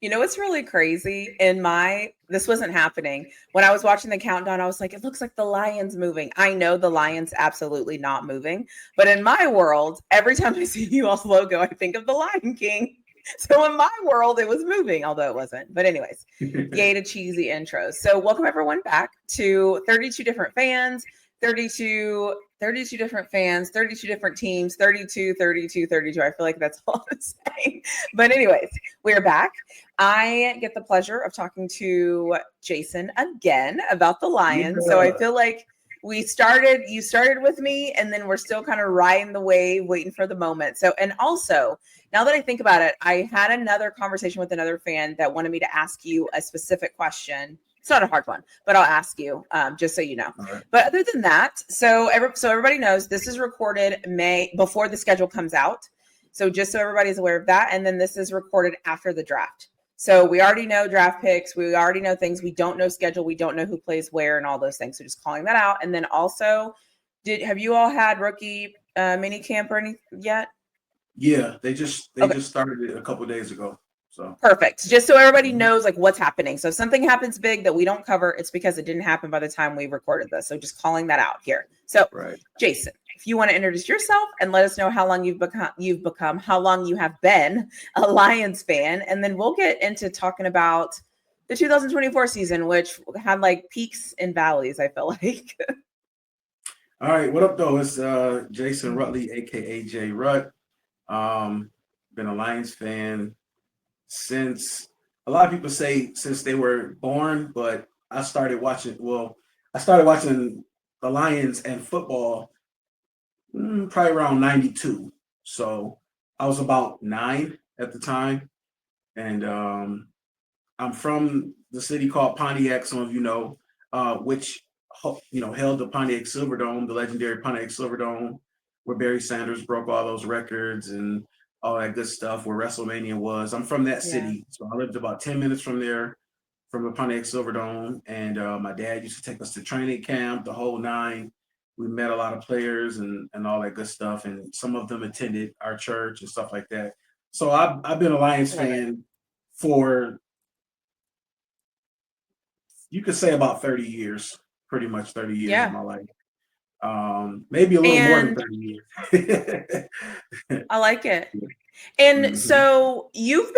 You know what's really crazy? This wasn't happening. When I was watching the countdown, I was like, it looks like the lion's moving. I know the lion's absolutely not moving. But in my world, every time I see you all's logo, I think of the Lion King. So in my world, it was moving, although it wasn't. But anyways, yay to cheesy intros. So welcome everyone back to 32 different fans, 32 different fans, 32 different teams, 32. I feel like that's all I'm saying. But anyways, we're back. I get the pleasure of talking to Jason again about the Lions. So I feel like you started with me, and then we're still kind of riding the wave, waiting for the moment. So, and also, now that I think about it, I had another conversation with another fan that wanted me to ask you a specific question. It's not a hard one, but I'll ask you just so you know. Right. But other than that, so everybody knows this is recorded before the schedule comes out. So just so everybody's aware of that. And then this is recorded after the draft. So we already know draft picks. We already know things. We don't know schedule. We don't know who plays where and all those things. So just calling that out. And then also, have you all had rookie mini camp or anything yet? Yeah, they just started it a couple of days ago. So perfect. Just so everybody knows like what's happening. So if something happens big that we don't cover, it's because it didn't happen by the time we recorded this. So just calling that out here. So right. Jason, if you want to introduce yourself and let us know how long how long you have been a Lions fan, and then we'll get into talking about the 2024 season, which had like peaks and valleys, I feel like. All right, what up though? It's Jason Rutley, aka J Rut. Been a Lions fan since, a lot of people say since they were born, but I started watching the Lions and football probably around 92. So I was about 9 at the time. And I'm from the city called Pontiac, some of you know, which held the Pontiac Silverdome, the legendary Pontiac Silverdome, where Barry Sanders broke all those records and all that good stuff, where WrestleMania was. I'm from that city. So I lived about 10 minutes from there, from the Pontiac Silverdome. And my dad used to take us to training camp, the whole 9. We met a lot of players and all that good stuff. And some of them attended our church and stuff like that. So I've been a Lions fan for, you could say, about 30 years, pretty much 30 years of my life. Maybe a little more than 30 years. I like it. And so you've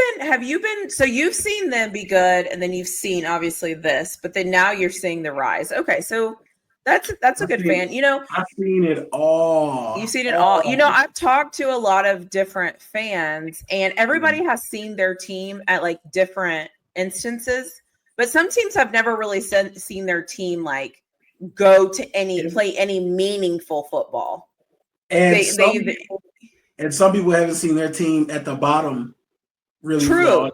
seen them be good, and then you've seen obviously this, but then now you're seeing the rise. Okay, so that's a good fan. I've seen it all. You've seen it all. I've talked to a lot of different fans, and everybody has seen their team at like different instances, but some teams have never really seen their team like go to play any meaningful football. And some people haven't seen their team at the bottom really well.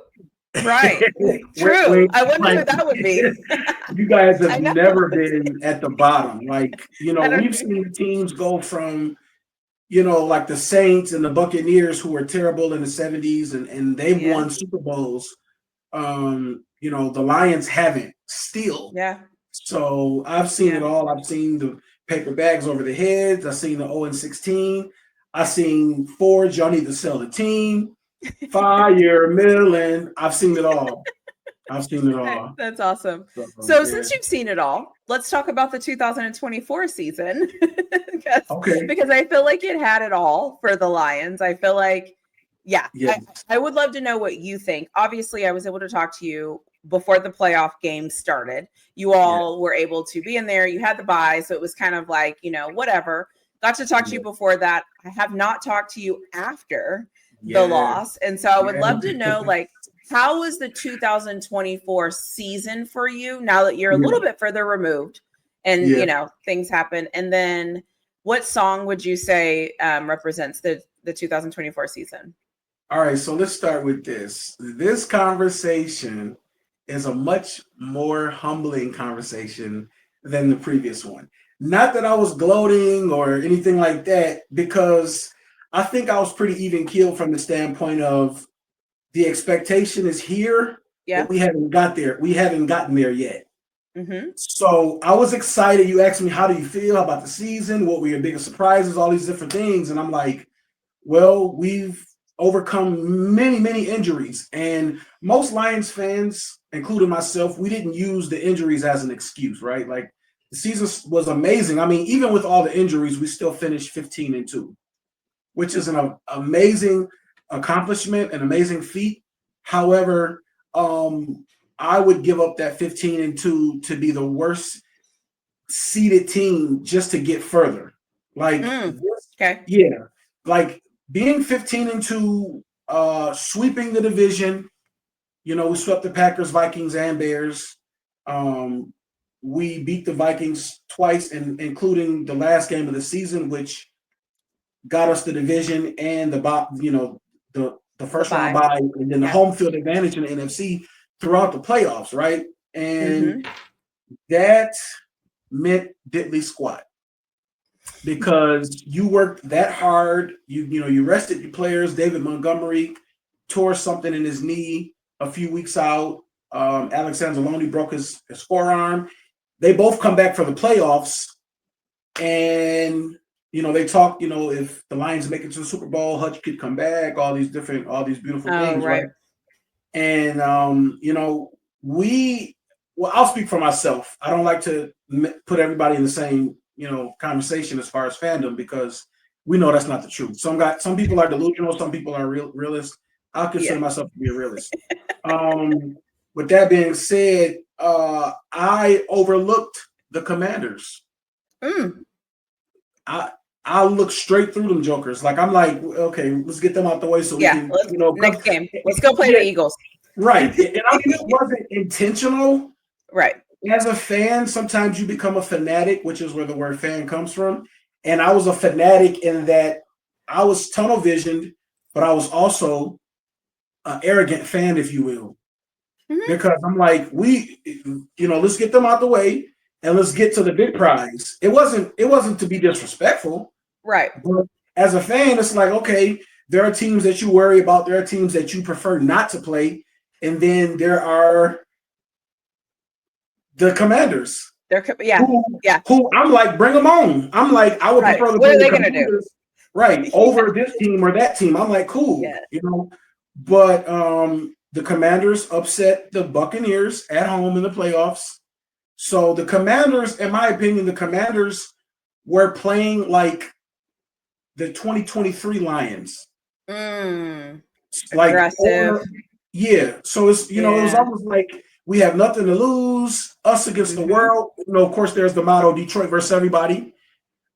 Right. True. I wonder who that would be. You guys have never been at the bottom. Like, we've seen teams go from, like the Saints and the Buccaneers, who were terrible in the 70s and they've won Super Bowls. The Lions haven't still. Yeah. So I've seen it all. I've seen the paper bags over the heads. I've seen the 0-16. I've seen Ford, y'all need to sell the team. Fire, Millen. I've seen it all. That's awesome. So since you've seen it all, let's talk about the 2024 season. Because I feel like it had it all for the Lions. I feel like, I would love to know what you think. Obviously, I was able to talk to you before the playoff game started. You all were able to be in there. You had the bye, so it was kind of like, whatever. Got to talk to you before that. I have not talked to you after the loss. And so I would love to know, like, how was the 2024 season for you now that you're a little bit further removed and, things happen? And then what song would you say represents the 2024 season? All right, so let's start with this. This conversation is a much more humbling conversation than the previous one. Not that I was gloating or anything like that, because I think I was pretty even keeled from the standpoint of the expectation is here, but we haven't got there. We haven't gotten there yet. So I was excited. You asked me, how do you feel about the season? What were your biggest surprises? All these different things. And I'm like, well, we've overcome many, many injuries. And most Lions fans, including myself, we didn't use the injuries as an excuse, right? Like the season was amazing. I mean, even with all the injuries, we still finished 15-2, which is an amazing accomplishment, an amazing feat. However, I would give up that 15-2 to be the worst seeded team just to get further. Like, okay. Yeah, like being 15-2, sweeping the division. We swept the Packers, Vikings, and Bears. We beat the Vikings twice, and including the last game of the season, which got us the division and the first round bye, and then the home field advantage in the NFC throughout the playoffs, right? And that meant diddly squat because you worked that hard. You rested your players. David Montgomery tore something in his knee a few weeks out. Alex Anzalone broke his forearm. They both come back for the playoffs, and they talk. If the Lions make it to the Super Bowl, Hutch could come back. All these beautiful things, right? And I'll speak for myself. I don't like to put everybody in the same conversation as far as fandom, because we know that's not the truth. Some people are delusional, some people are realists. I'll consider myself to be a realist. With that being said, I overlooked the Commanders. I look straight through them jokers. Like, I'm like, okay, let's get them out the way so we can, next game. Let's go play the Eagles. Right. And I mean, it wasn't intentional. Right. As a fan, sometimes you become a fanatic, which is where the word fan comes from. And I was a fanatic in that I was tunnel visioned, but I was also an arrogant fan, if you will. Because I'm like, let's get them out the way and let's get to the big prize. It wasn't to be disrespectful. Right. But as a fan, it's like, okay, there are teams that you worry about. There are teams that you prefer not to play. And then there are the Commanders. Who I'm like, bring them on. I'm like, I would prefer to what are they going to do? Right. Over this team or that team. I'm like, cool. But the Commanders upset the Buccaneers at home in the playoffs. So the Commanders, in my opinion, were playing like the 2023 Lions. Like, aggressive. So it's it was almost like we have nothing to lose, us against the world. Of course, there's the motto Detroit versus everybody.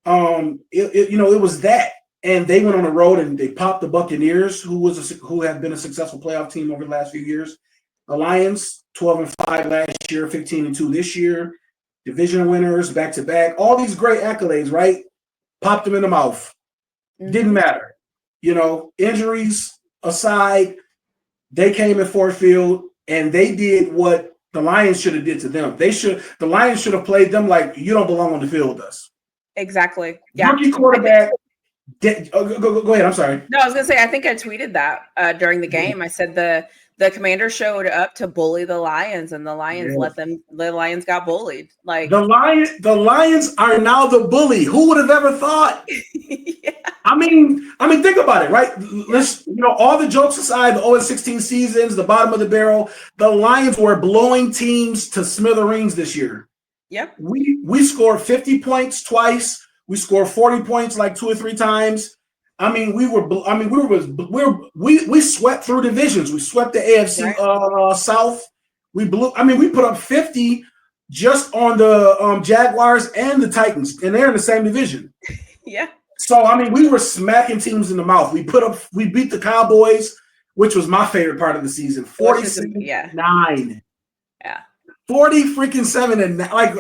It was that. And they went on the road and they popped the Buccaneers, who have been a successful playoff team over the last few years. The Lions, 12-5 last year, 15-2 this year. Division winners, back-to-back. All these great accolades, right? Popped them in the mouth. Didn't matter. Injuries aside, they came in Ford Field and they did what the Lions should have did to them. The Lions should have played them like, you don't belong on the field with us. Exactly. Yeah. Rookie quarterback. Go ahead. I'm sorry. No, I was going to say, I think I tweeted that during the game. I said the Commanders showed up to bully the Lions, and the Lions the Lions got bullied. Like the Lions are now the bully. Who would have ever thought? I mean, think about it, right? Let's, all the jokes aside, the 0-16 seasons, the bottom of the barrel, the Lions were blowing teams to smithereens this year. Yep. We scored 50 points twice. We scored 40 points like 2 or 3 times. We swept through divisions. We swept the AFC South. We put up 50 just on the Jaguars and the Titans, and they're in the same division. Yeah. So we were smacking teams in the mouth. We beat the Cowboys, which was my favorite part of the season. 47-9. Yeah. 40-7, like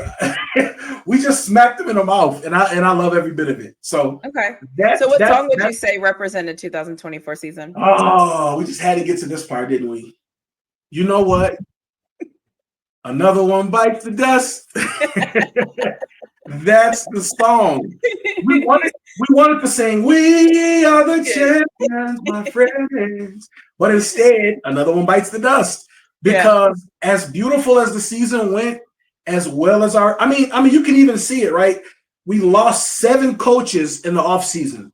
we just smacked them in the mouth, and I love every bit of it. So okay. So what song would you say represented 2024 season? Oh, we just had to get to this part, didn't we? You know what? Another one bites the dust. That's the song. We wanted to sing "We Are the Champions, my friends," but instead, another one bites the dust. Because as beautiful as the season went, as well as you can even see it, right? We lost 7 coaches in the offseason.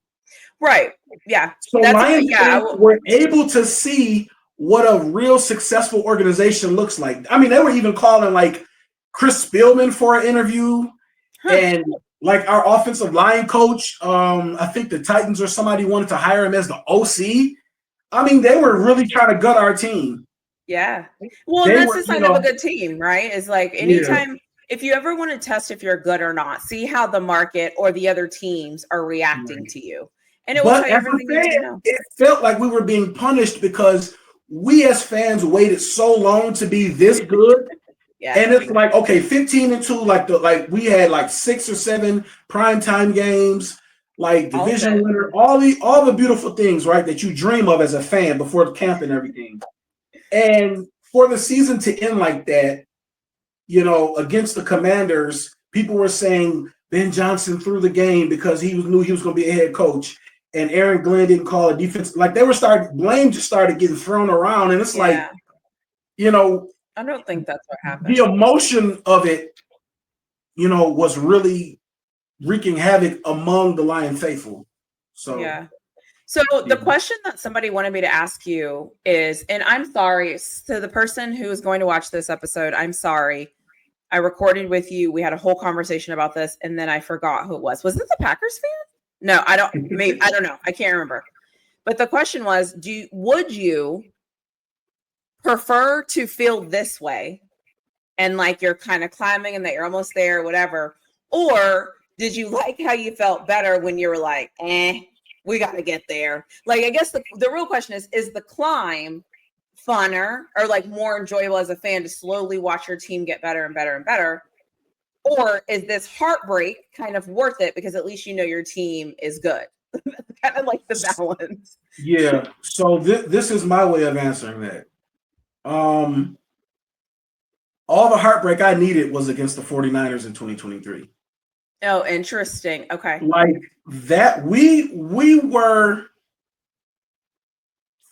Right. Yeah. So That's Lions yeah. fans were able to see what a real successful organization looks like. I mean, they were even calling like Chris Spielman for an interview, and like our offensive line coach. I think the Titans or somebody wanted to hire him as the OC. I mean, they were really trying to gut our team. Yeah. Well, and They that's were, the sign of a good team, right? Is like yeah, anytime if you ever want to test if you're good or not, see how the market or the other teams are reacting right. to you. And it will tell But you as everything a you need to fan, know. it felt like we were being punished because we as fans waited so long to be this good. Yeah. And it's like, okay, 15-2, like we had like 6 or 7 primetime games, like All of division it. winner, all the beautiful things, right, that you dream of as a fan before the camp and everything. And for the season to end like that, against the Commanders, people were saying Ben Johnson threw the game because knew he was going to be a head coach, and Aaron Glenn didn't call a defense. Like blame just started getting thrown around, and it's like, I don't think that's what happened. the emotion of it, was really wreaking havoc among the Lion faithful. So Yeah. So the question that somebody wanted me to ask you is, and I'm sorry, to the person who is going to watch this episode, I'm sorry. I recorded with you. We had a whole conversation about this, and then I forgot who it was. Was it the Packers fan? No, I don't. Maybe I don't know. I can't remember. But the question was, would you prefer to feel this way, and like you're kind of climbing, and that you're almost there, or whatever, or did you like how you felt better when you were like, we got to get there? Like, I guess the real question is the climb funner or like more enjoyable as a fan to slowly watch your team get better and better and better? Or is this heartbreak kind of worth it because at least you know your team is good? Kind of like the balance. yeah. So this is my way of answering that. All the heartbreak I needed was against the 49ers in 2023. Oh, interesting. Okay. Like that, we were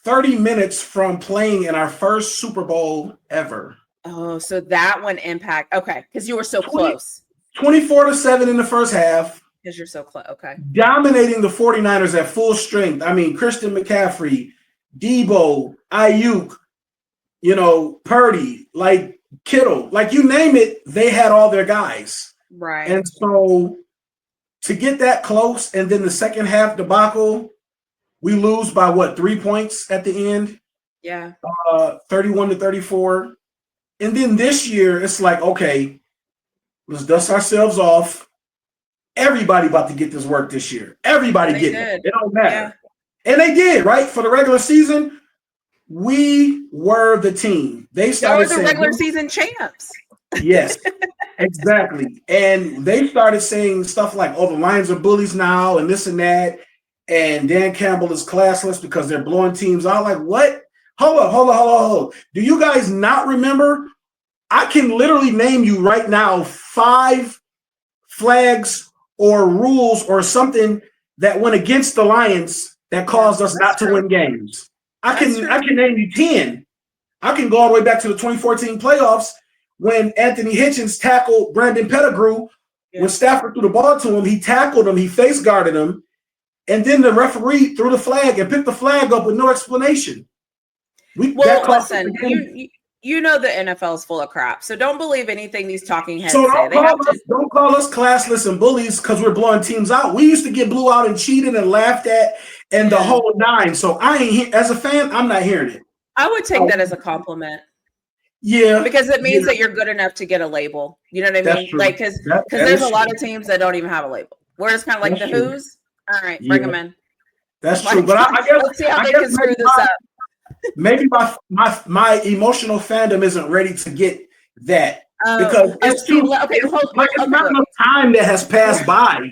30 minutes from playing in our first Super Bowl ever. Oh, so that one impact. Okay, because you were so close. 24-7 in the first half. Because you're so close. Okay. Dominating the 49ers at full strength. I mean, Christian McCaffrey, Debo, Ayuk, Purdy, like Kittle, like you name it, they had all their guys. Right. And so to get that close, and then the second half debacle, we lose by 3 points at the end? Yeah. 31-34. And then this year, it's like, okay, let's dust ourselves off. Everybody about to get this work this year. Everybody get it. It don't matter. Yeah. And they did, right? For the regular season, we were the team. They started saying, regular season champs. Yes, exactly. And they started saying stuff like, oh, the Lions are bullies now and this and that. And Dan Campbell is classless because they're blowing teams out. Like, what? Hold on. Do you guys not remember? I can literally name you right now 5 flags or rules or something that went against the Lions that caused us not to win games. I can name you 10. I can go all the way back to the 2014 playoffs when Anthony Hitchens tackled Brandon Pettigrew. When Stafford threw the ball to him, he tackled him, he face guarded him, and then the referee threw the flag and picked the flag up with no explanation. Listen, you know the NFL is full of crap, so don't believe anything these talking heads say. Don't call us classless and bullies because we're blowing teams out. We used to get blew out and cheated and laughed at and the whole 9. So I ain't as a fan, I'm not hearing it. I would take that as a compliment. Yeah, because it means that you're good enough to get a label. You know what I mean? That's true. Like because there's a lot of teams that don't even have a label. We're just kind of like the Who's. All right, bring them in. That's true. But I guess let's see how they can screw this up. Maybe my emotional fandom isn't ready to get that because it's too it's not enough time that has passed by.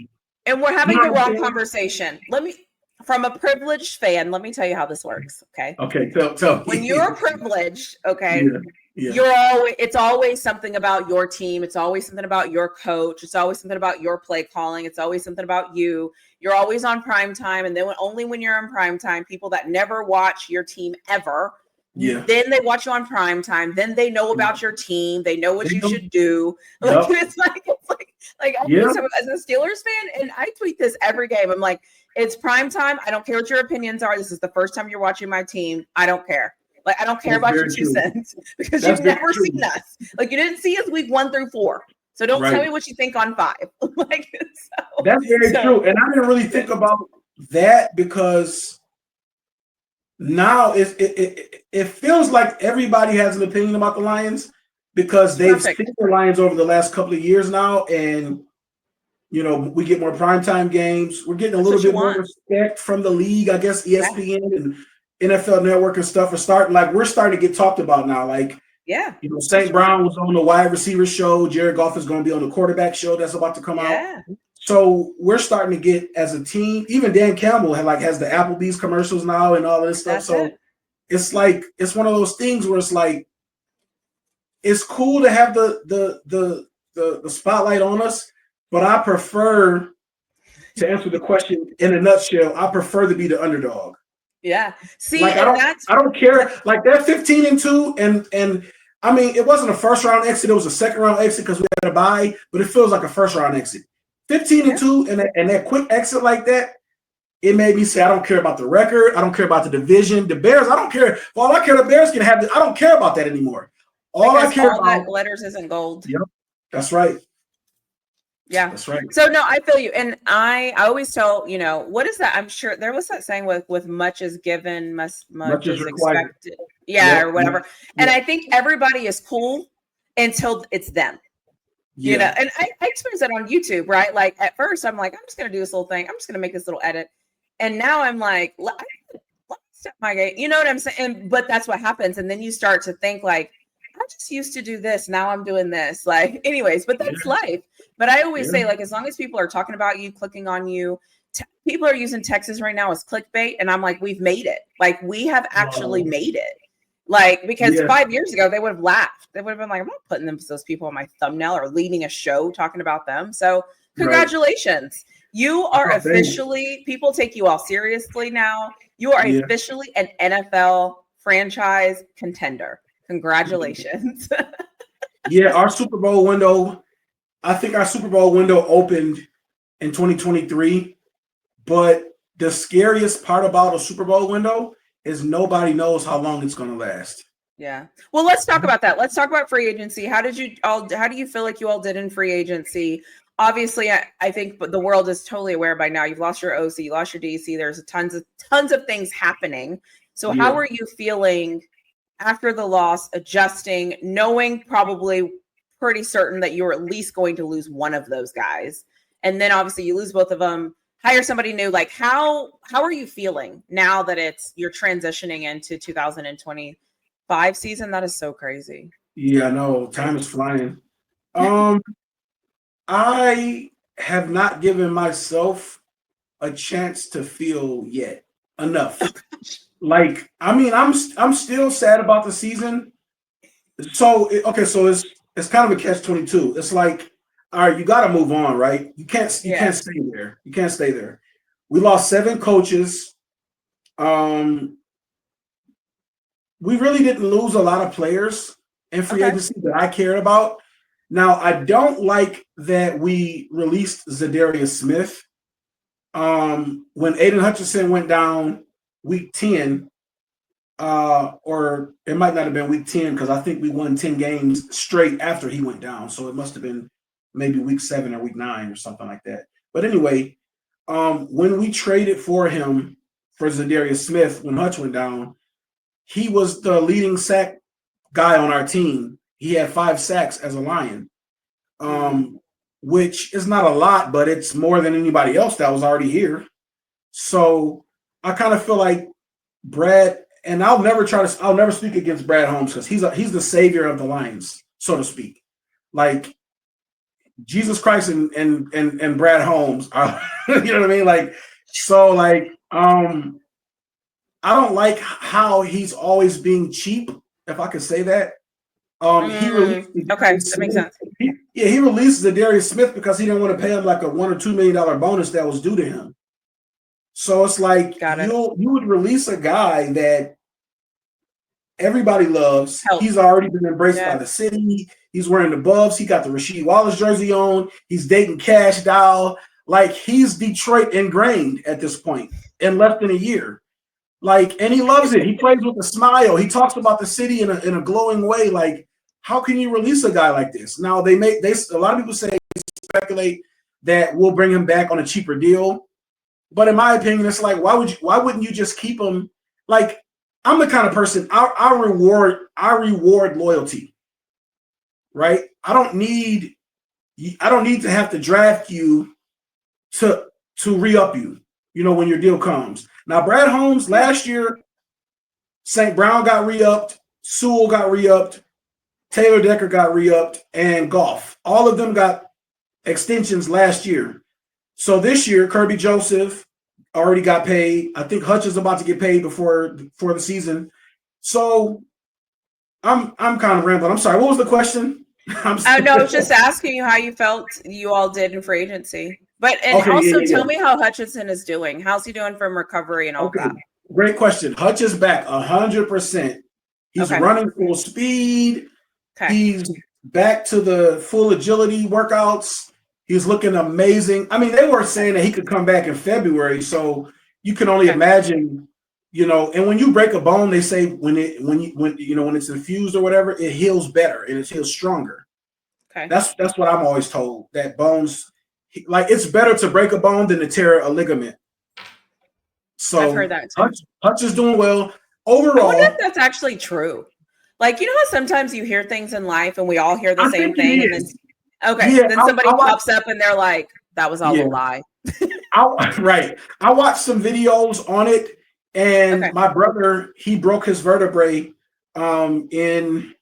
And we're having the wrong conversation. From a privileged fan, let me tell you how this works. Okay. Okay. Tell me. When you're privileged, okay, it's always something about your team. It's always something about your coach. It's always something about your play calling. It's always something about you. You're always on prime time. And then only when you're on prime time, people that never watch your team ever Yeah. Then they watch you on prime time. Then they know about your team. They know what you should do. Yep. It's like I Yeah. as a Steelers fan, and I tweet this every game. I'm like, it's prime time. I don't care what your opinions are. This is the first time you're watching my team. I don't care. Like, I don't care about your 2 cents because That's you've never true. seen us. Like, you didn't see us week 1 through 4. So don't tell me what you think on 5. That's very true. And I didn't really think about that because now it feels like everybody has an opinion about the Lions because they've seen the Lions over the last couple of years now, and we get more primetime games. We're getting a little bit more respect from the league. I guess ESPN and NFL Network and stuff are starting. Like, we're starting to get talked about now. Like, St. Brown was on the wide receiver show. Jared Goff is going to be on the quarterback show that's about to come out. So we're starting to get, as a team, even Dan Campbell has the Applebee's commercials now and all this stuff. It's like, it's one of those things where it's like, it's cool to have the spotlight on us, but I prefer, to answer the question in a nutshell, I prefer to be the underdog. Yeah. See, like, I don't care. Like, that 15-2, and I mean, it wasn't a first round exit, it was a second round exit because we had a bye, but it feels like a first round exit. 15-2 and that quick exit like that, it made me say, I don't care about the record. I don't care about the division. The Bears, I don't care. All I care, the Bears can have. I don't care about that anymore. I care about that glitters isn't gold. Yep, that's right. Yeah, that's right. So no, I feel you, and I always tell what is that? I'm sure there was that saying with much is given, much is expected. Yeah, or whatever. And I think everybody is cool until it's them. And I experienced that on YouTube, right? Like, at first I'm like, I'm just gonna do this little thing. I'm just gonna make this little edit, and now I'm like, let's step my game. You know what I'm saying? But that's what happens, and then you start to think like, I just used to do this. Now I'm doing this. Like, anyways, but that's life. But I always say, like, as long as people are talking about you, clicking on you, people are using Texas right now as clickbait. And I'm like, we've made it. Like, we have actually made it. Like, because 5 years ago, they would have laughed. They would have been like, I'm not putting those people on my thumbnail or leading a show talking about them. So congratulations. You are officially, people take you all seriously now. You are officially an NFL franchise contender. Congratulations. Our Super Bowl window, I think our Super Bowl window opened in 2023, but the scariest part about a Super Bowl window is nobody knows how long it's going to last. Yeah. Well, let's talk about that. Let's talk about free agency. How do you feel like you all did in free agency? Obviously, I think the world is totally aware by now. You've lost your OC, you lost your DC. There's tons of things happening. So how are you feeling after the loss, adjusting, knowing probably pretty certain that you're at least going to lose one of those guys? And then obviously you lose both of them, hire somebody new. Like, how are you feeling now that you're transitioning into 2025 season? That is so crazy. Yeah, no, time is flying. I have not given myself a chance to feel yet enough. Like, I mean, I'm still sad about the season. So it's kind of a catch-22. It's like, all right, you got to move on, right? You can't stay there. You can't stay there. We lost 7 coaches. We really didn't lose a lot of players in free agency that I cared about. Now, I don't like that we released Zadarius Smith. When Aiden Hutchinson went down week 10, or it might not have been week 10 because I think we won 10 games straight after he went down. So it must have been maybe week 7 or week 9 or something like that. But anyway, when we traded for him for Zadarius Smith, when Hutch went down, he was the leading sack guy on our team. He had 5 sacks as a Lion, which is not a lot, but it's more than anybody else that was already here. So I kind of feel like Brad, and I'll never speak against Brad Holmes because he's the savior of the Lions, so to speak. Like, Jesus Christ and Brad Holmes are, you know what I mean? Like, so like, I don't like how he's always being cheap, if I could say that. He released that makes sense. He released Zadarius Smith because he didn't want to pay him like a $1 or $2 million bonus that was due to him. So it's like you would release a guy that everybody loves. Help. He's already been embraced by Yeah. the city. He's wearing the Buffs. He got the Rasheed Wallace jersey on. He's dating Cash Doll. Like, he's Detroit ingrained at this point in less than a year. Like, and he loves it. He plays with a smile. He talks about the city in a glowing way. Like, how can you release a guy like this? Now a lot of people speculate that we'll bring him back on a cheaper deal. But in my opinion, it's like, why wouldn't you just keep him? Like, I'm the kind of person, I reward loyalty. Right? I don't need to have to draft you to re-up you, when your deal comes. Now, Brad Holmes last year, St. Brown got re-upped, Sewell got re-upped, Taylor Decker got re-upped, and Goff. All of them got extensions last year. So this year, Kirby Joseph already got paid. I think Hutch is about to get paid before the season. So I'm kind of rambling. I'm sorry. What was the question? No, I was just asking you how you felt you all did in free agency. But tell me how Hutchinson is doing. How's he doing from recovery and all that? Great question. Hutch is back 100%. He's running full speed. Okay. He's back to the full agility workouts. He's looking amazing. I mean, they were saying that he could come back in February, so you can only imagine, and when you break a bone, they say when it's infused or whatever, it heals better and it heals stronger. Okay. That's what I'm always told, that bones, like, it's better to break a bone than to tear a ligament. So I've heard that too. Hutch is doing well. Overall, I wonder if that's actually true. Like, how sometimes you hear things in life and we all hear the same thing. And then, then somebody pops up and they're like, that was all a lie. Right. I watched some videos on it, and my brother, he broke his vertebrae in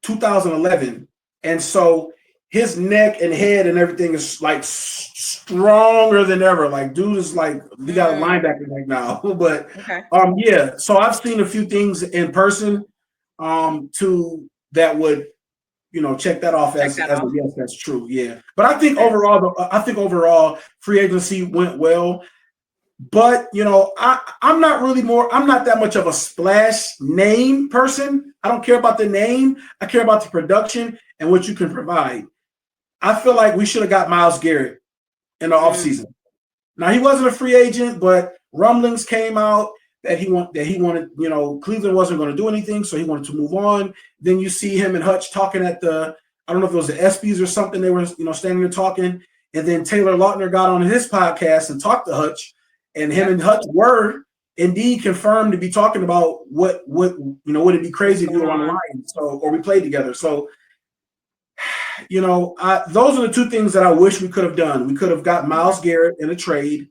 2011. And so his neck and head and everything is like stronger than ever. Like, dude is like, we got a linebacker right now. But so I've seen a few things in person to that would check that off as yes, that's true. Yeah. But I think overall free agency went well. But I'm not that much of a splash name person. I don't care about the name. I care about the production and what you can provide. I feel like we should have got Myles Garrett in the offseason. Now, he wasn't a free agent, but rumblings came out that he wanted, Cleveland wasn't going to do anything, so he wanted to move on. Then you see him and Hutch talking at I don't know if it was the ESPYs or something. They were, standing there talking. And then Taylor Lautner got on his podcast and talked to Hutch, and him and Hutch were indeed confirmed to be talking about would it be crazy if you were on the line, or we played together. So, those are the two things that I wish we could have done. We could have got Myles Garrett in a trade,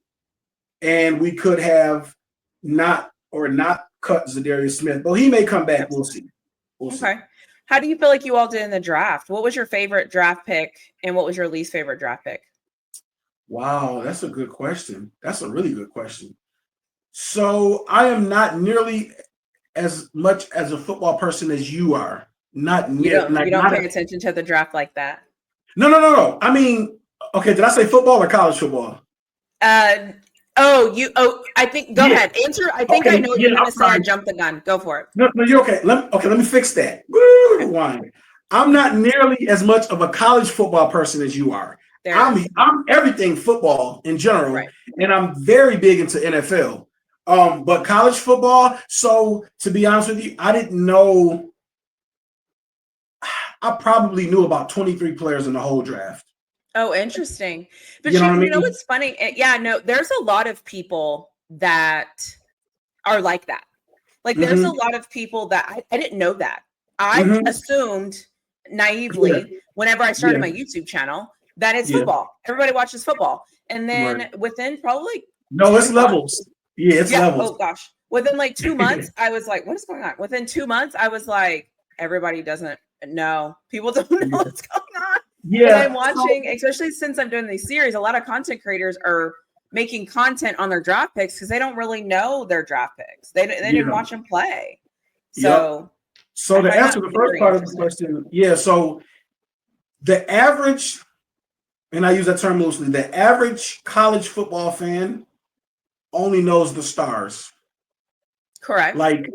and we could have not cut Zadarius Smith, but he may come back. We'll see. How do you feel like you all did in the draft? What was your favorite draft pick, and what was your least favorite draft pick? Wow, that's a good question. That's a really good question. So I am not nearly as much as a football person as you are. Not nearly. You don't pay attention to the draft like that. No. I mean, okay, did I say football or college football? I think, go ahead. Answer. I think I know what you're going to say. I jumped the gun. Go for it. No, you're okay. Let me fix that. Woo, wine. I'm not nearly as much of a college football person as you are. I'm everything football in general, and I'm very big into NFL. But college football, so to be honest with you, I didn't know. I probably knew about 23 players in the whole draft. Oh, interesting. But you know what's funny? There's a lot of people that are like that. Like, there's a lot of people that I didn't know that. I assumed naively whenever I started my YouTube channel that it's football. Everybody watches football. And then within probably it's levels. Yeah, it's levels. Oh gosh. Within like 2 months, I was like, what is going on? Within 2 months, I was like, everybody doesn't know. People don't know what's going on. Yeah. And I'm watching, especially since I'm doing these series, a lot of content creators are making content on their draft picks because they don't really know their draft picks. They didn't watch them play. So to answer the first part of the question, so the average, and I use that term loosely, the average college football fan only knows the stars. Correct. Like,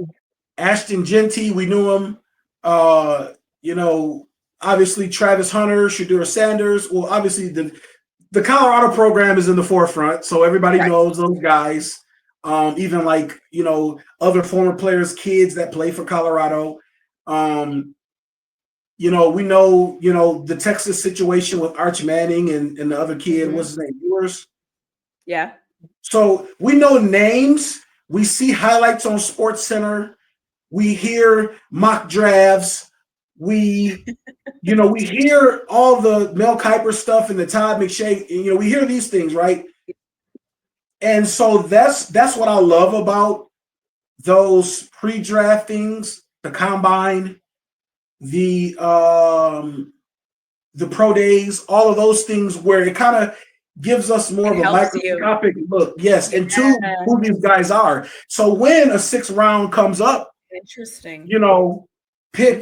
Ashton Genty, we knew him. You know, obviously Travis Hunter, Shedeur Sanders. Well, obviously the Colorado program is in the forefront, so everybody knows those guys. Even like, you know, other former players, kids that play for Colorado. You know, we know, you know, the Texas situation with Arch Manning and the other kid, what's his name? Yours? Yeah. So we know names. We see highlights on Sports Center. We hear mock drafts. We, you know, we hear all the Mel Kiper stuff and the Todd McShay. You know, we hear these things, right? And so that's what I love about those pre-draft things, the combine, the pro days, all of those things where it kind of gives us more of a microscopic look. Yes, into who these guys are. So when a 6th round comes up, interesting, you know, pick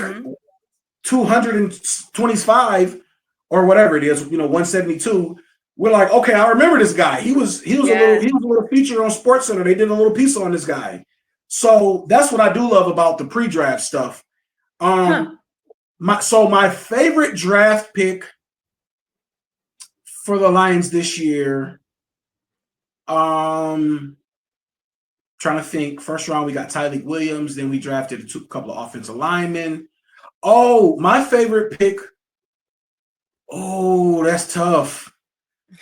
225 or whatever it is, you know, 172. We're like, okay, I remember this guy. He was a little feature on SportsCenter. They did a little piece on this guy. So that's what I do love about the pre-draft stuff. My favorite draft pick for the Lions this year, trying to think. First round, we got Tyreek Williams. Then we drafted a couple of offensive linemen. Oh, my favorite pick. Oh, that's tough.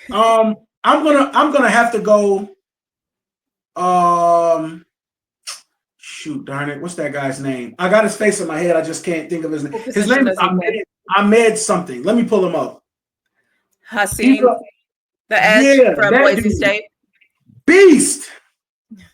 I'm gonna have to go. Shoot, darn it! What's that guy's name? I got his face in my head. I just can't think of his name. His name is Ahmed something. Let me pull him up. Hasim, the edge from Boise State. Beast.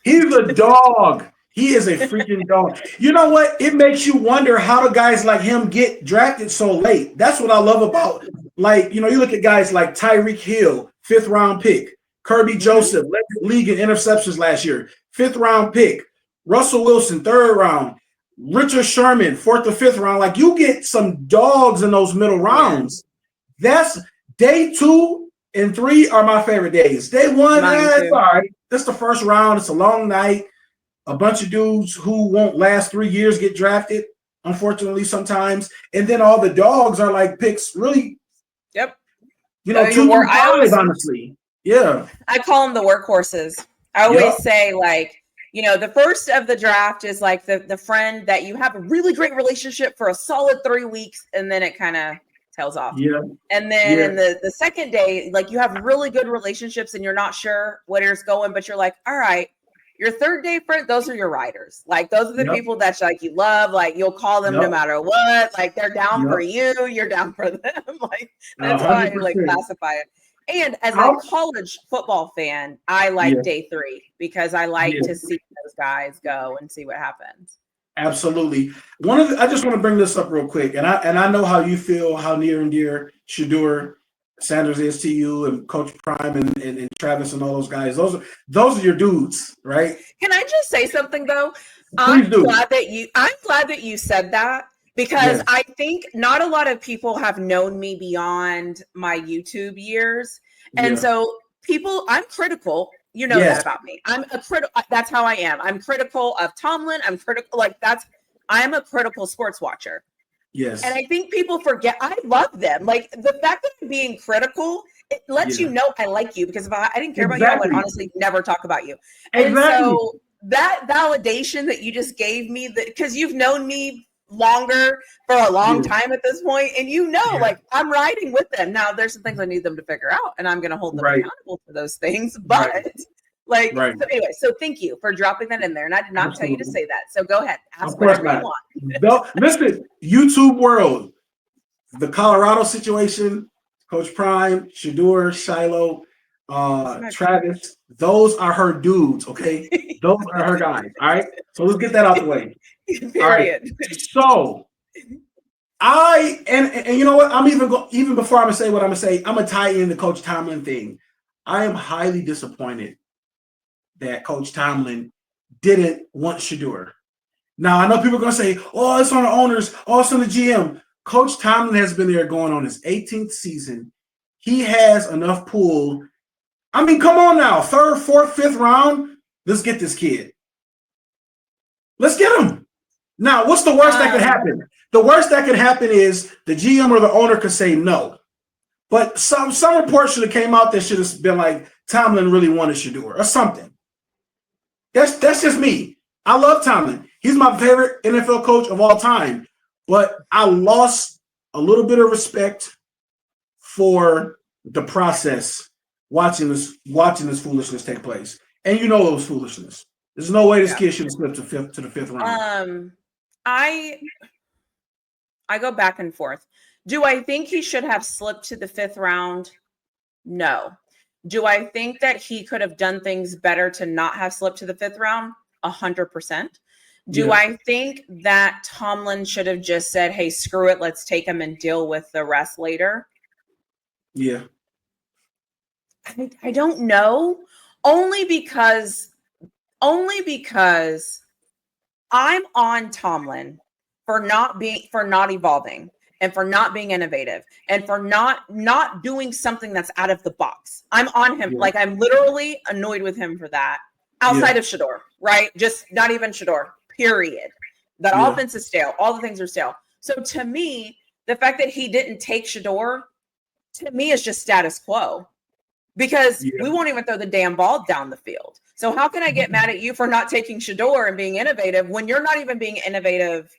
He's a dog. He is a freaking dog. You know what? It makes you wonder how do guys like him get drafted so late. That's what I love about, like, you know, you look at guys like Tyreek Hill, 5th round pick. Kirby Joseph led the league in interceptions last year, 5th round pick. Russell Wilson, 3rd round. Richard Sherman, 4th or 5th round. Like, you get some dogs in those middle rounds. That's day 2 and 3 are my favorite days. Day 1, it's all right. That's the first round. It's a long night. A bunch of dudes who won't last 3 years get drafted, unfortunately, sometimes. And then all the dogs are like picks, really. Yep. You know, 2 through 5, honestly. Yeah. I call them the workhorses. I always say, like, you know, the first of the draft is like the friend that you have a really great relationship for a solid 3 weeks, and then it kind of tails off. Yeah. And then in the second day, like, you have really good relationships and you're not sure where it's going, but you're like, all right, your 3rd day friend, those are your riders. Like, those are the people that like you love. Like, you'll call them no matter what. Like, they're down for you. You're down for them. Like, that's 100%. How I like classify it. And as a college football fan, I like day 3 because I like to see those guys go and see what happens. Absolutely. I just want to bring this up real quick, and I know how you feel, how near and dear Shedeur Sanders is to you, and Coach Prime and Travis and all those guys. Those are your dudes, right? Can I just say something though? I'm glad that you said that, because I think not a lot of people have known me beyond my YouTube years. And so I'm critical. You know that about me. I'm a critical. That's how I am. I'm critical of Tomlin. I'm critical. I'm a critical sports watcher. Yes. And I think people forget I love them. Like, the fact that I'm being critical, it lets you know I like you, because if I didn't care about you, I would honestly never talk about you. And so that validation that you just gave me, because you've known me longer for a long time at this point, and like, I'm riding with them. Now there's some things I need them to figure out, and I'm going to hold them accountable for those things, but so anyway, so thank you for dropping that in there, and I did not tell you to say that, so go ahead, ask whatever you want. Listen, YouTube world, the Colorado situation, Coach Prime, Shedeur, Shiloh, Travis, those are her dudes, okay? Those are her guys, all right? So let's get that out the way. Period. All right. So and you know what? I'm even before I'm gonna say what I'm gonna say, I'm gonna tie in the Coach Tomlin thing. I am highly disappointed that Coach Tomlin didn't want Shedeur. Now I know people are gonna say, "Oh, it's on the owners. Oh, it's on the GM." Coach Tomlin has been there going on his 18th season. He has enough pull. I mean, come on now, 3rd, 4th, 5th round. Let's get this kid. Let's get him. Now, what's the worst that could happen? The worst that could happen is the GM or the owner could say no. But some reports should have came out that should have been like Tomlin really wanted Shador or something. That's just me. I love Tomlin. He's my favorite NFL coach of all time. But I lost a little bit of respect for the process watching this foolishness take place. And you know it was foolishness. There's no way this kid should have slipped to the fifth round. I go back and forth. Do I think he should have slipped to the fifth round? No. Do I think that he could have done things better to not have slipped to the fifth round? 100%. Do I think that Tomlin should have just said, hey, screw it, let's take him and deal with the rest later? Yeah. I don't know. Only because I'm on Tomlin for not evolving and for not being innovative and for not doing something that's out of the box. I'm on him. Like, I'm literally annoyed with him for that. Outside of Shador, right? Just not even Shador, period. That offense is stale. All the things are stale. So to me, the fact that he didn't take Shador, to me, is just status quo. Because we won't even throw the damn ball down the field. So how can I get mad at you for not taking Shador and being innovative when you're not even being innovative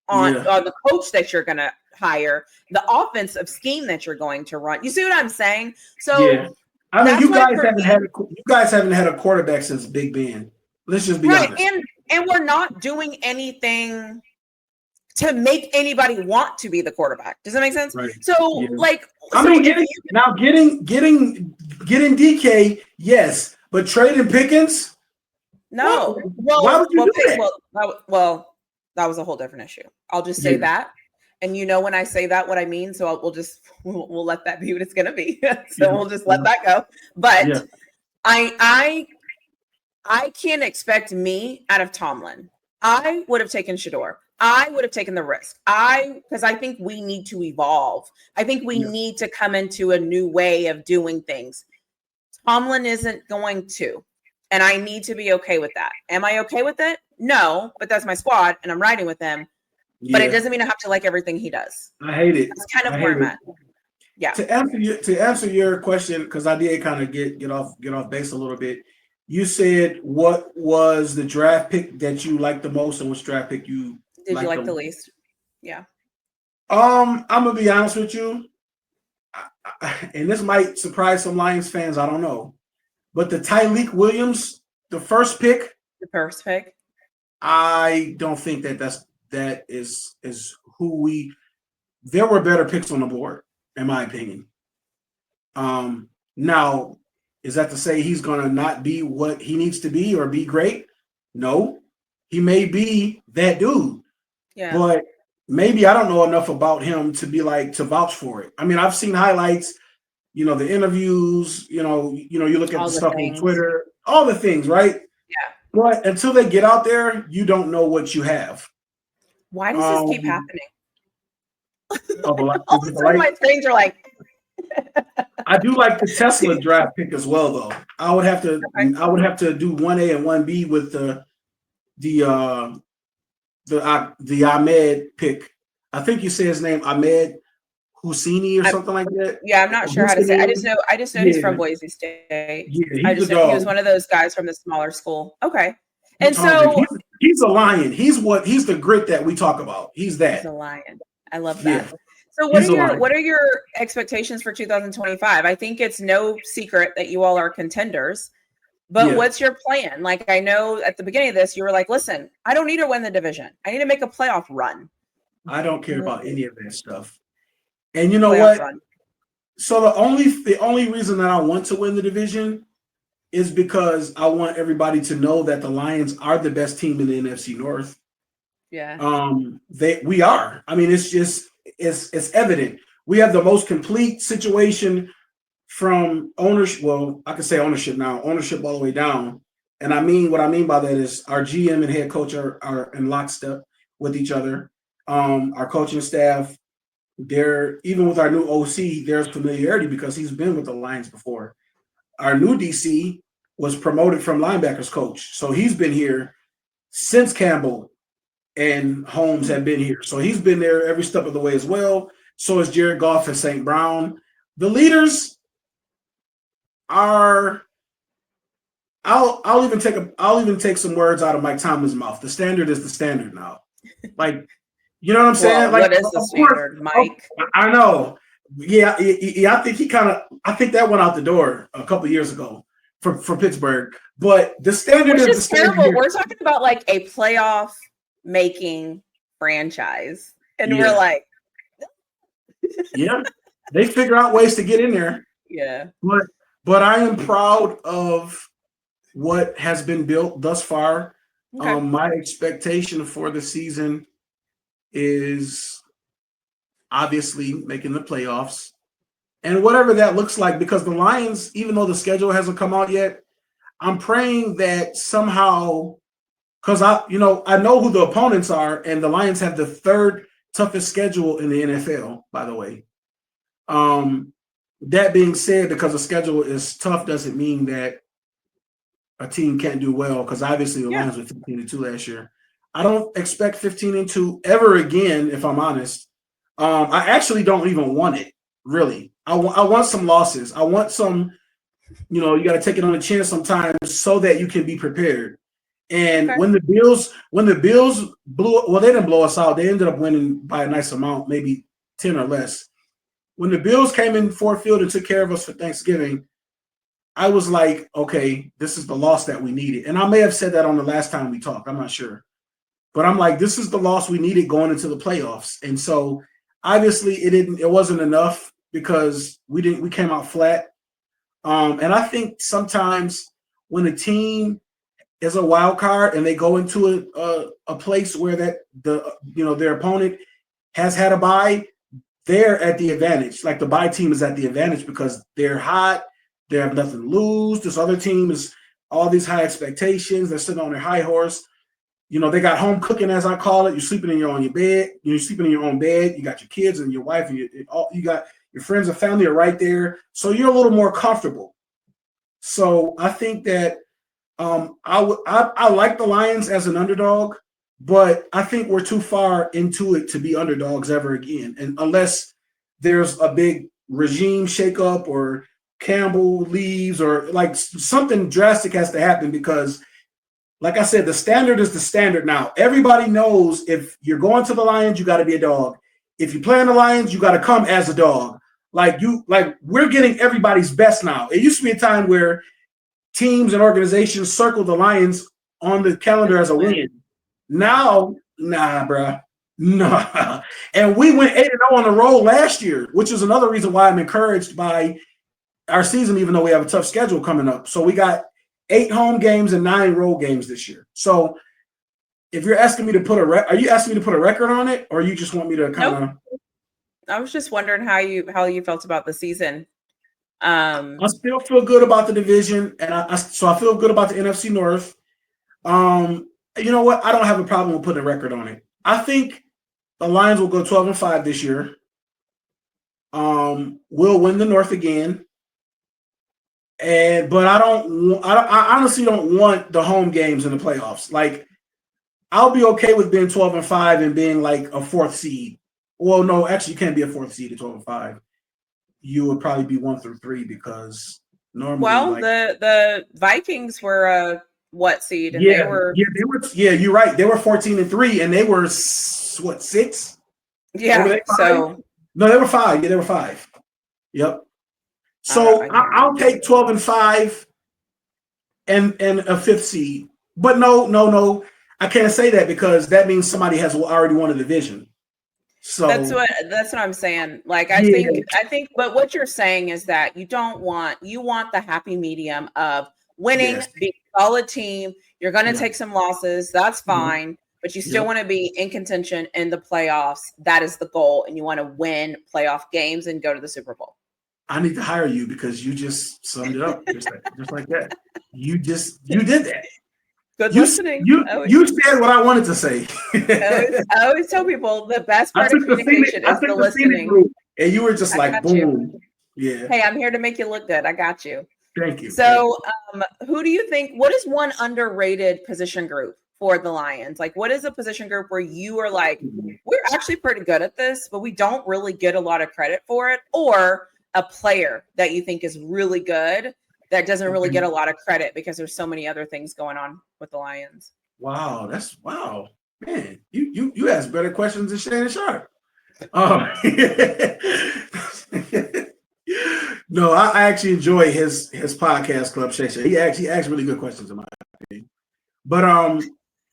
on the coach that you're going to hire, the offensive scheme that you're going to run? You see what I'm saying? So I mean, you guys haven't had a quarterback since Big Ben. Let's just be honest. And we're not doing anything to make anybody want to be the quarterback. Does that make sense? Right. So getting DK, yes, but trading Pickens? No. Why would you do that? Well, that was a whole different issue. I'll just say that. And when I say that, what I mean. So we'll let that be what it's going to be. We'll just let that go. But I can't expect me out of Tomlin. I would have taken Shador. I would have taken the risk. Because I think we need to evolve. I think we need to come into a new way of doing things. Tomlin isn't going to. And I need to be okay with that. Am I okay with it? No, but that's my squad and I'm riding with them. But it doesn't mean I have to like everything he does. I hate it. That's kind of where I'm at. Yeah. To answer your question, because I did kind of get off base a little bit. You said what was the draft pick that you liked the most, and which draft pick you did you like the least? Yeah. I'm gonna be honest with you, and this might surprise some Lions fans. I don't know, but the Tyreek Williams, the first pick. I don't think that is who we. There were better picks on the board, in my opinion. Now, is that to say he's gonna not be what he needs to be or be great? No, he may be that dude. Yeah. But maybe I don't know enough about him to be to vouch for it. I mean, I've seen highlights, the interviews, you look at the stuff on Twitter, all the things, right? Yeah. But until they get out there, you don't know what you have. Why does this keep happening? All of a sudden, my screens are like. I do like the Tesla draft pick as well, though. I would have to do 1A and 1B with the Ahmed pick. I think you say his name Ahmed Husseini or something like that. Yeah, I'm not sure how to say it. I just know he's from Boise State. Yeah, I just know he was one of those guys from the smaller school. Okay. And he's a lion. He's the grit that we talk about. He's that. He's a lion. I love that. Yeah. So what are your expectations for 2025? I think it's no secret that you all are contenders, but what's your plan? Like, I know at the beginning of this, you were like, listen, I don't need to win the division. I need to make a playoff run. I don't care about any of that stuff. And you know what? Run. So the only reason that I want to win the division is because I want everybody to know that the Lions are the best team in the NFC North. Yeah. We are. I mean, it's evident. We have the most complete situation from ownership. Well, I can say ownership now, ownership all the way down. And what I mean by that is our GM and head coach are in lockstep with each other. Our coaching staff, even with our new OC, there's familiarity because he's been with the Lions before. Our new DC was promoted from linebackers coach. So he's been here since Campbell and Holmes have been here. So he's been there every step of the way as well. So is Jared Goff and St. Brown. The leaders are. I'll even take some words out of Mike Tomlin's mouth. The standard is the standard now. Like, you know what I'm saying? Well, Like, what is the standard, Mike? I know. Yeah, I think that went out the door a couple years ago for Pittsburgh. But the standard Which is is the standard. terrible. We're talking about like a playoff making franchise, and we're like, yeah, they figure out ways to get in there. Yeah. But I am proud of what has been built thus far. Okay. My expectation for the season is obviously making the playoffs and whatever that looks like, because the Lions, even though the schedule hasn't come out yet, I'm praying that somehow, because I know who the opponents are, and the Lions have the third toughest schedule in the NFL, by the way. That being said, because the schedule is tough doesn't mean that a team can't do well, because obviously the Lions were 15-2 last year. I don't expect 15-2 ever again, if I'm honest. I actually don't even want it, really. I want some losses. I want some, you got to take it on the chin sometimes so that you can be prepared. And when the Bills they didn't blow us out. They ended up winning by a nice amount, maybe 10 or less. When the Bills came in Ford Field and took care of us for Thanksgiving, I was like, okay, this is the loss that we needed. And I may have said that on the last time we talked. I'm not sure. But I'm like, this is the loss we needed going into the playoffs. And so obviously it wasn't enough, because we came out flat. And I think sometimes when a team is a wild card and they go into a place where their opponent has had a bye, they're at the advantage. Like, the bye team is at the advantage because they're hot. They have nothing to lose. This other team is all these high expectations. They're sitting on their high horse. They got home cooking, as I call it. You're sleeping in your own bed. You're sleeping in your own bed. You got your kids and your wife, and you got your friends and family are right there. So you're a little more comfortable. So I think that I like the Lions as an underdog, but I think we're too far into it to be underdogs ever again. And unless there's a big regime shakeup, or Campbell leaves, or like something drastic has to happen, because like I said, the standard is the standard now. Everybody knows if you're going to the Lions, you got to be a dog. If you play in the Lions, you got to come as a dog. Like we're getting everybody's best now. It used to be a time where teams and organizations circle the Lions on the calendar as a win. Now, nah, bruh. Nah. And we went 8-0 on the road last year, which is another reason why I'm encouraged by our season, even though we have a tough schedule coming up. So we got 8 home games and 9 road games this year. So if you're asking me to put are you asking me to put a record on it, or you just want me to kind of? Nope. I was just wondering how you felt about the season. I still feel good about the division, and I feel good about the NFC North. You know what? I don't have a problem with putting a record on it. I think the Lions will go 12-5 this year. We'll win the North again. But I honestly don't want the home games in the playoffs. Like, I'll be okay with being 12-5 and being like a 4th seed. Well, no, actually, you can't be a 4th seed at 12-5. You would probably be 1 through 3, because normally. Well, the Vikings were a what seed? And they were. Yeah, you're right. They were 14-3, and they were what, 6? Yeah. So no, they were 5. Yeah, they were 5. Yep. So I'll take 12-5 and a 5th seed. But no, I can't say that, because that means somebody has already won a division. So that's what I'm saying. Like, I think, but what you're saying is that you want the happy medium of winning, being a solid team. You're going to take some losses. That's fine. But you still want to be in contention in the playoffs. That is the goal. And you want to win playoff games and go to the Super Bowl. I need to hire you, because you just summed it up just like that. You did that. Good listening. You said what I wanted to say. I always tell people the best part of communication is the listening. Group, and you were just like, boom. Yeah. Hey, I'm here to make you look good. I got you. Thank you. So who do you think, what is one underrated position group for the Lions? Like, what is a position group where you are like, we're actually pretty good at this, but we don't really get a lot of credit for it? Or a player that you think is really good that doesn't really get a lot of credit because there's so many other things going on with the Lions? Wow, wow, man. You ask better questions than Shannon Sharp. No, I actually enjoy his podcast, Club Shay. He actually asks really good questions in my opinion. But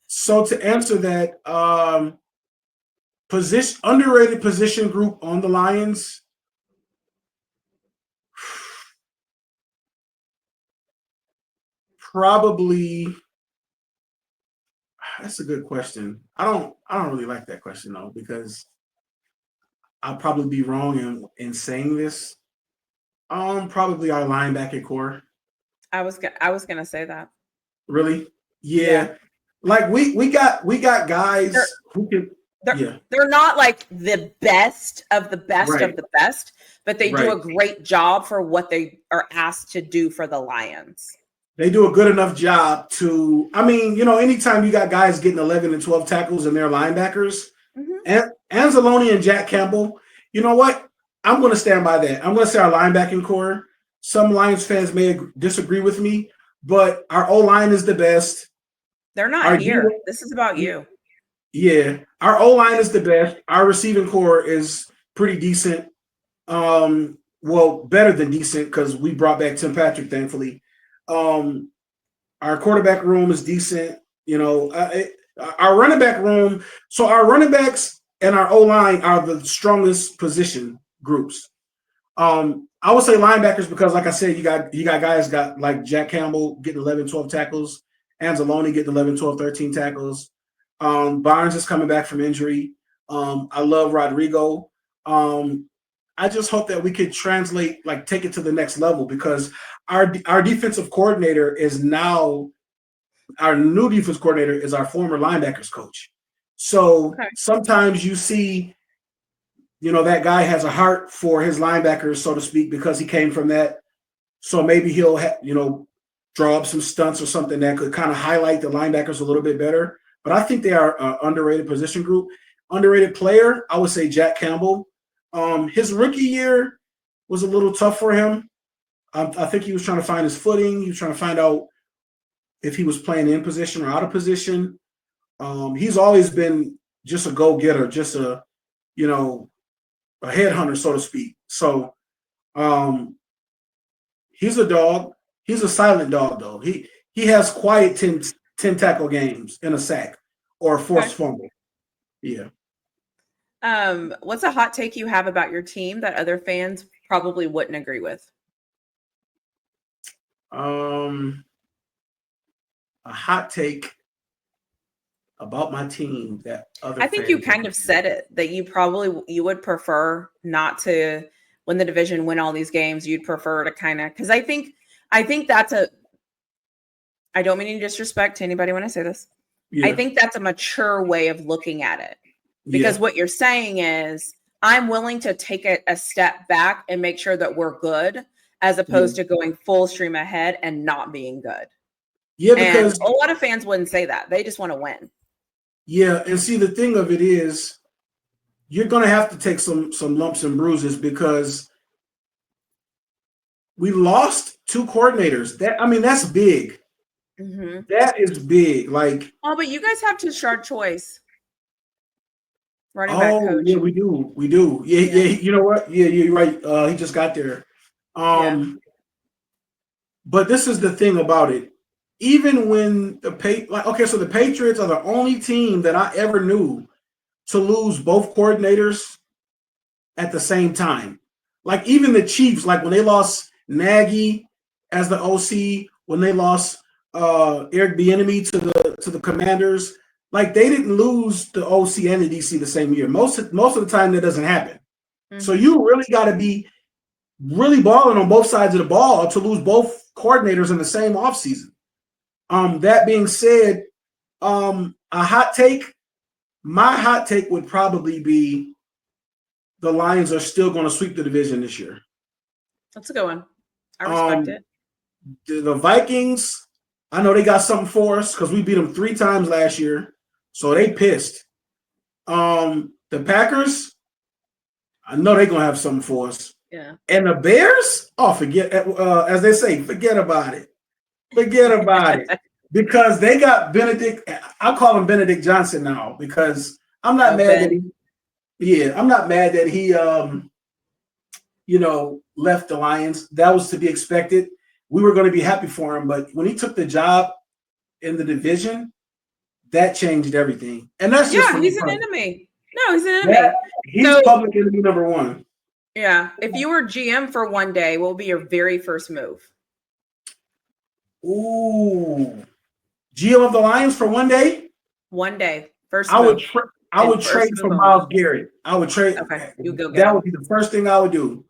so to answer that, underrated position group on the Lions. Probably, that's a good question. I don't really like that question though, because I'll probably be wrong in saying this. Probably our linebacker core. I was gonna say that. Really? Yeah. Like we got guys who can. They're not like the best of the best of the best, but they do a great job for what they are asked to do for the Lions. They do a good enough job to, I mean, anytime you got guys getting 11 and 12 tackles and they're linebackers, and Anzalone and Jack Campbell, you know what? I'm going to stand by that. I'm going to say our linebacking core. Some Lions fans may disagree with me, but our O-line is the best. They're not here. This is about you. Yeah. Our O-line is the best. Our receiving core is pretty decent. Well, better than decent because we brought back Tim Patrick, thankfully. Our quarterback room is decent. Our running back room. So our running backs and our O-line are the strongest position groups. I would say linebackers because, like I said, you got guys got like Jack Campbell getting 11, 12 tackles, Anzalone getting 11, 12, 13 tackles. Barnes is coming back from injury. I love Rodrigo. I just hope that we could translate, like take it to the next level because our defensive coordinator is now our new defense coordinator is our former linebackers coach. So sometimes you see, that guy has a heart for his linebackers, so to speak, because he came from that. So maybe he'll, draw up some stunts or something that could kind of highlight the linebackers a little bit better. But I think they are an underrated position group. Underrated player, I would say Jack Campbell. His rookie year was a little tough for him. I think he was trying to find his footing. He was trying to find out if he was playing in position or out of position. He's always been just a go-getter, just a headhunter, so to speak. So he's a dog. He's a silent dog, though. He has quiet 10 tackle games and a sack or a forced fumble. Yeah. What's a hot take you have about your team that other fans probably wouldn't agree with? A hot take about my team that other I think you kind of said it, that you would prefer not to win the division, win all these games. You'd prefer to kind of, because I think that's I don't mean any disrespect to anybody when I say this. Yeah. I think that's a mature way of looking at it. Because what you're saying is, I'm willing to take a step back and make sure that we're good, as opposed to going full stream ahead and not being good. Yeah, because a lot of fans wouldn't say that. They just want to win. Yeah, and see, the thing of it is, you're going to have to take some lumps and bruises because we lost 2 coordinators. That's big. Mm-hmm. That is big. Like, but you guys have Tashard Choice. Running back coach. Yeah, we do. Yeah. You know what? Yeah, you're right. He just got there. But this is the thing about it. Even when the Patriots are the only team that I ever knew to lose both coordinators at the same time. Like even the Chiefs, like when they lost Nagy as the OC, when they lost Eric Bieniemy to the Commanders. Like they didn't lose the OC and the DC the same year. Most of the time that doesn't happen. Mm-hmm. So you really got to be really balling on both sides of the ball to lose both coordinators in the same offseason. That being said, a hot take. My hot take would probably be the Lions are still going to sweep the division this year. That's a good one. I respect it. The Vikings I know they got something for us because we beat them 3 times last year, so they pissed. The Packers, I know they're gonna have something for us. Yeah. And the Bears, oh, forget as they say, forget about it. Forget about it. Because they got Benedict. I'll call him Benedict Johnson now because I'm not mad that I'm not mad that he left the Lions. That was to be expected. We were going to be happy for him, but when he took the job in the division, that changed everything. And that's just he's an enemy. No, he's an enemy. He's public enemy number one. Yeah. If you were GM for one day, what would be your very first move? Ooh. GM of the Lions for one day? One day. First I move. I would trade for Myles Garrett. I would trade. Okay. You go get that him. would be the first thing I would do.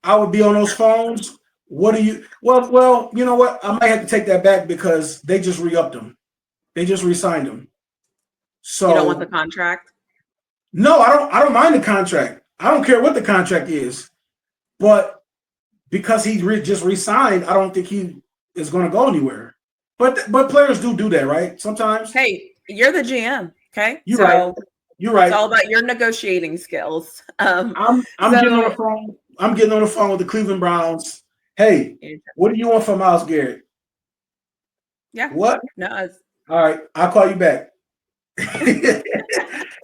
I would be on those phones. What do you well, you know what? I might have to take that back because they just re-upped him. They just re-signed him. So you don't want the contract? No, I don't mind the contract. I don't care what the contract is. But because he just re-signed, I don't think he is going to go anywhere. But players do that, right? Sometimes. Hey, you're the GM, okay? You're right. You're right. It's all about your negotiating skills. I'm getting on the phone. I'm getting on the phone with the Cleveland Browns. Hey, what do you want from Myles Garrett? Yeah. What? No. All right, I'll call you back.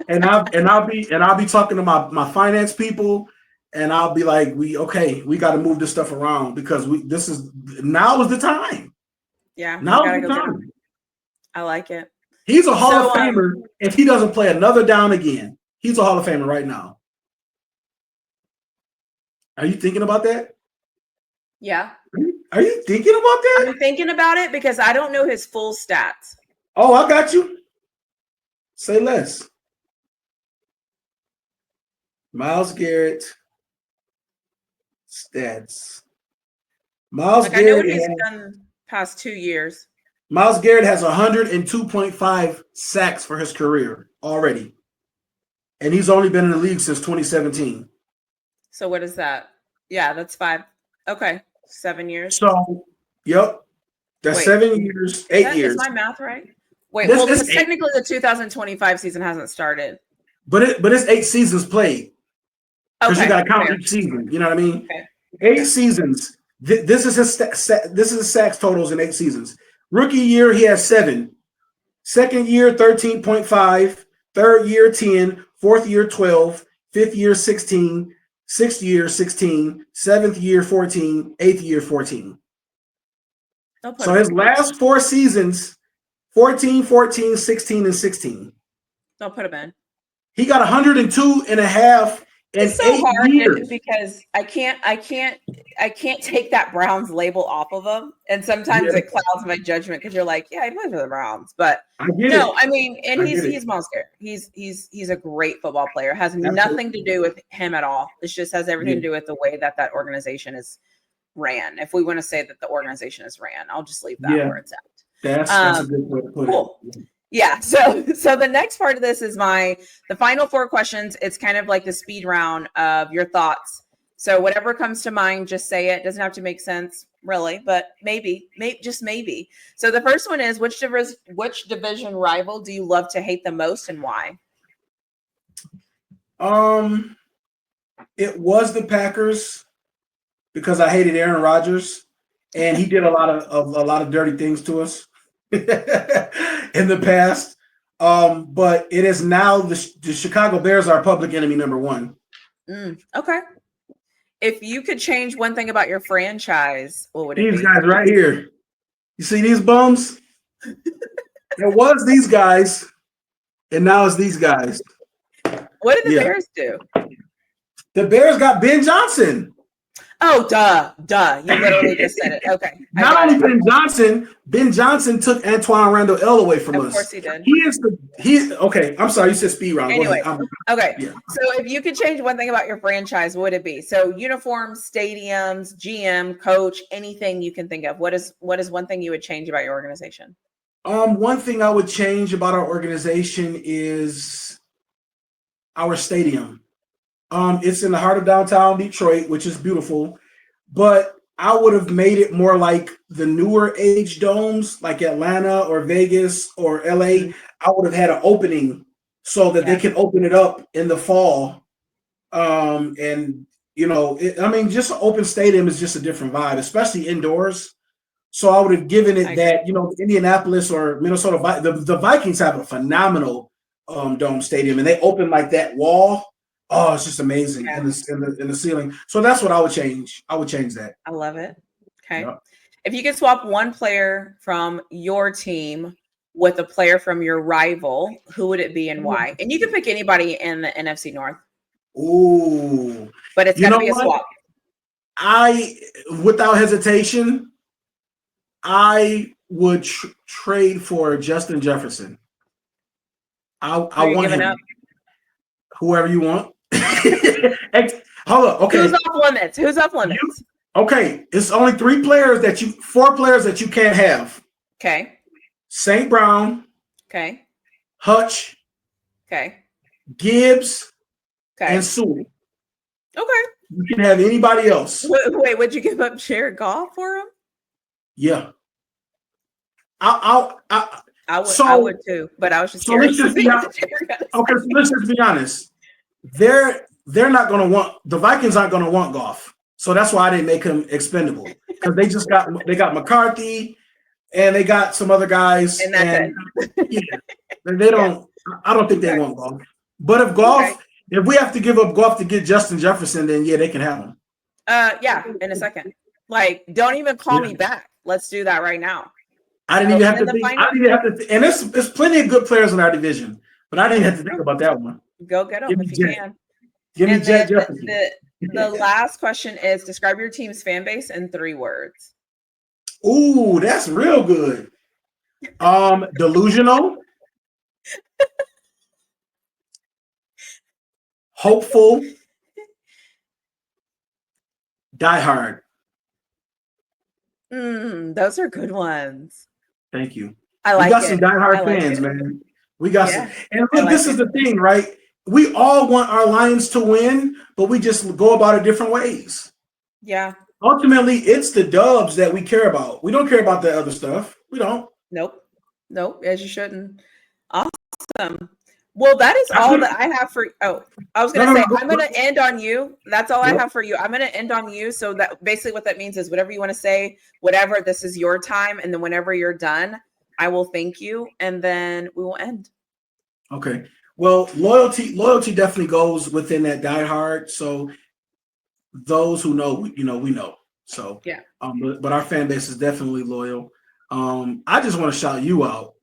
and I'll be talking to my finance people, and I'll be like, we got to move this stuff around because now is the time. Yeah. Now is the time. I like it. He's a Hall of Famer if he doesn't play another down again. He's a Hall of Famer right now. Are you thinking about that? Yeah. Are you thinking about that? I'm thinking about it because I don't know his full stats. Oh, I got you. Say less. Myles Garrett stats. Myles Garrett. I know what he's done past 2 years. Myles Garrett has 102.5 sacks for his career already. And he's only been in the league since 2017. So what is that? Yeah, that's 5. Okay. 7 years. So, yep. That's 7 years, 8 years. Is my math right? Wait, because technically the 2025 season hasn't started. But it's 8 seasons played. Because you got to count each season. You know what I mean? Okay. 8 seasons. This is his sacks totals in 8 seasons. Rookie year, he has 7. Second year, 13.5. Third year, 10. Fourth year, 12. Fifth year, 16. Sixth year, 16. Seventh year, 14. Eighth year, 14. So his last 4 seasons, 14, 14, 16, and 16. Don't put him in. He got 102.5 in 8 years. Because I can't take that Browns label off of him. And sometimes it clouds my judgment because you're like, yeah, he plays for the Browns. But I mean, and he's Myles Garrett. He's a great football player. It has nothing to do with him at all. It just has everything to do with the way that organization is ran. If we want to say that the organization is ran, I'll just leave that where it's at. That's a good way to put it. Yeah. So the next part of this is the final 4 questions. It's kind of like the speed round of your thoughts. So whatever comes to mind, just say it. Doesn't have to make sense, really, but maybe. So the first one is which division rival do you love to hate the most and why? It was the Packers because I hated Aaron Rodgers and he did a lot of dirty things to us in the past. But it is now the Chicago Bears are public enemy number 1. Okay. If you could change one thing about your franchise, what would it be? These guys right here. You see these bums? It was these guys, and now it's these guys. What did the Bears do? The Bears got Ben Johnson. Oh, duh. You literally just said it. Okay. Not only Ben Johnson took Antoine Randall L away from us. Of course he did. Okay. I'm sorry, you said speed round. Anyway, okay. Yeah. So if you could change one thing about your franchise, what would it be? So uniforms, stadiums, GM, coach, anything you can think of. What is one thing you would change about your organization? One thing I would change about our organization is our stadium. It's in the heart of downtown Detroit, which is beautiful, but I would have made it more like the newer age domes, like Atlanta or Vegas or LA. I would have had an opening so that they can open it up in the fall. And just an open stadium is just a different vibe, especially indoors. So I would have given it that, Indianapolis or Minnesota, the Vikings have a phenomenal dome stadium, and they open like that wall. Oh, it's just amazing in the ceiling. So that's what I would change. I would change that. I love it. Okay. Yep. If you could swap one player from your team with a player from your rival, who would it be and why? And you can pick anybody in the NFC North. Ooh. But it's got to be a swap. Without hesitation, I would trade for Justin Jefferson. I want him. Up? Whoever you want. Hold up. Okay. Who's off limits? Okay. It's only four players that you can't have. Okay. St. Brown. Okay. Hutch. Okay. Gibbs. Okay. And Sewell. Okay. You can have anybody else. Wait, would you give up Jared Goff for him? Yeah. I would too, but I was just curious. Let's just be honest. They're not going to want the Vikings aren't going to want Goff, so that's why I didn't make him expendable because they got McCarthy and they got some other guys, and that's it. They don't. I don't think they want Goff. But if we have to give up Goff to get Justin Jefferson, then they can have him. In a second. Like, don't even call me back. Let's do that right now. I didn't even have to think. I didn't have to. And there's plenty of good players in our division, but I didn't have to think about that one. Go get them if you can. Give me Jet Jefferson. The last question is: describe your team's fan base in 3 words. Ooh, that's real good. Delusional, hopeful, diehard. Those are good ones. Thank you. We got some diehard fans, man. We got some. And look, this is the thing, right? We all want our Lions to win, but we just go about it different ways. Yeah. Ultimately, it's the dubs that we care about. We don't care about the other stuff. We don't. Nope, as you shouldn't. Awesome. Well, that is all that I have for. Oh, I was going to say, I'm going to end on you. That's all I have for you. I'm going to end on you. So that basically what that means is whatever you want to say, whatever, this is your time. And then whenever you're done, I will thank you. And then we will end. Okay. Well, loyalty definitely goes within that diehard. So those who know, we know. So yeah. But our fan base is definitely loyal. I just want to shout you out.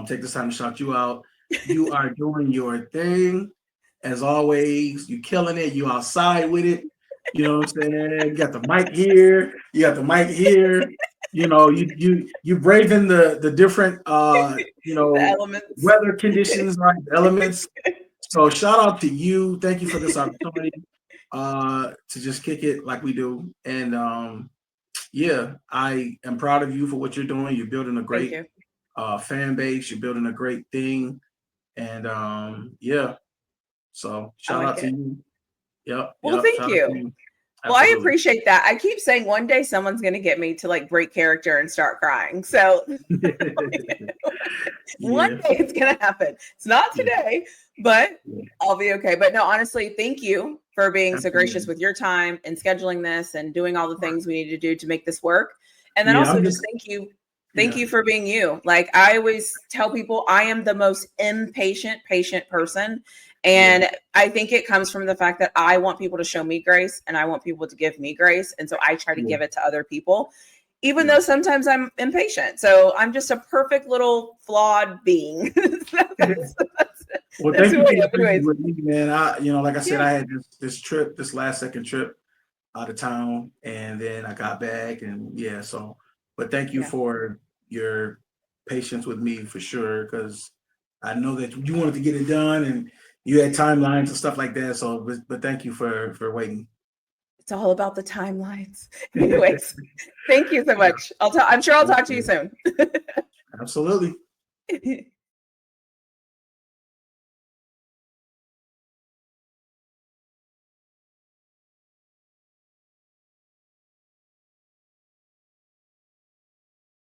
Take this time to shout you out. You are doing your thing as always. You killing it. You outside with it. You know what I'm saying? You got the mic here. You got the mic here. You braving the different the elements. Weather conditions, right? Elements. So shout out to you. Thank you for this opportunity to just kick it like we do. And I am proud of you for what you're doing. You're building a great fan base. You're building a great thing. And so shout out to you. Yep. Well, thank you. Well, I appreciate that. I keep saying one day someone's going to get me to like break character and start crying. So one day it's going to happen. It's not today, but I'll be okay. But no, honestly, thank you for being so gracious with your time and scheduling this and doing all the things we need to do to make this work. And then also just thank you. Thank you for being you. Like I always tell people, I am the most patient person. And I think it comes from the fact that I want people to show me grace and I want people to give me grace. And so I try to give it to other people, even though sometimes I'm impatient. So I'm just a perfect little flawed being. That's well, thank you for being with me, man. Like I said, I had this last second trip out of town and then I got back and but thank you for your patience with me for sure. Cause I know that you wanted to get it done and you had timelines and stuff like that. So, but thank you for waiting. It's all about the timelines. Anyways, thank you so much. I'm sure I'll talk to you soon. Absolutely.